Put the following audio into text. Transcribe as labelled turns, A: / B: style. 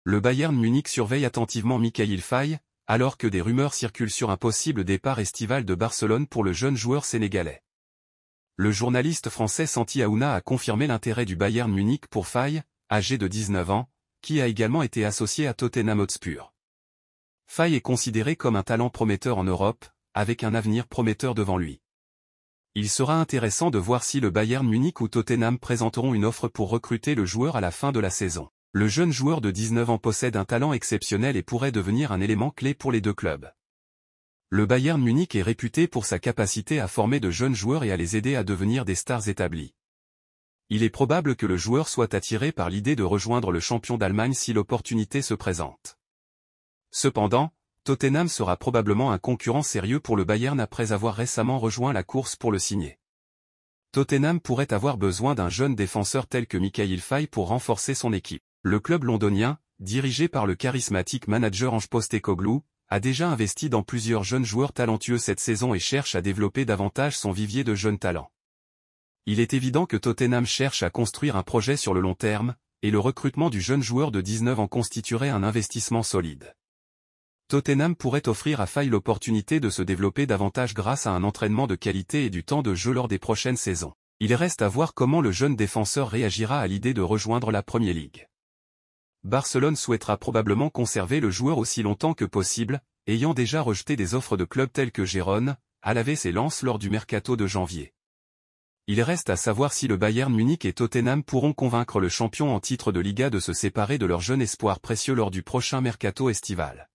A: Le Bayern Munich surveille attentivement Mikayil Faye, alors que des rumeurs circulent sur un possible départ estival de Barcelone pour le jeune joueur sénégalais. Le journaliste français Santi Aouna a confirmé l'intérêt du Bayern Munich pour Faye, âgé de 19 ans, qui a également été associé à Tottenham Hotspur. Faye est considéré comme un talent prometteur en Europe, avec un avenir prometteur devant lui. Il sera intéressant de voir si le Bayern Munich ou Tottenham présenteront une offre pour recruter le joueur à la fin de la saison. Le jeune joueur de 19 ans possède un talent exceptionnel et pourrait devenir un élément clé pour les deux clubs. Le Bayern Munich est réputé pour sa capacité à former de jeunes joueurs et à les aider à devenir des stars établies. Il est probable que le joueur soit attiré par l'idée de rejoindre le champion d'Allemagne si l'opportunité se présente. Cependant, Tottenham sera probablement un concurrent sérieux pour le Bayern après avoir récemment rejoint la course pour le signer. Tottenham pourrait avoir besoin d'un jeune défenseur tel que Mikayil Faye pour renforcer son équipe. Le club londonien, dirigé par le charismatique manager Ange Postecoglou, a déjà investi dans plusieurs jeunes joueurs talentueux cette saison et cherche à développer davantage son vivier de jeunes talents. Il est évident que Tottenham cherche à construire un projet sur le long terme, et le recrutement du jeune joueur de 19 ans constituerait un investissement solide. Tottenham pourrait offrir à Faye l'opportunité de se développer davantage grâce à un entraînement de qualité et du temps de jeu lors des prochaines saisons. Il reste à voir comment le jeune défenseur réagira à l'idée de rejoindre la Premier League. Barcelone souhaitera probablement conserver le joueur aussi longtemps que possible, ayant déjà rejeté des offres de clubs tels que Gérone, Alavés et Lens lors du mercato de janvier. Il reste à savoir si le Bayern Munich et Tottenham pourront convaincre le champion en titre de Liga de se séparer de leur jeune espoir précieux lors du prochain mercato estival.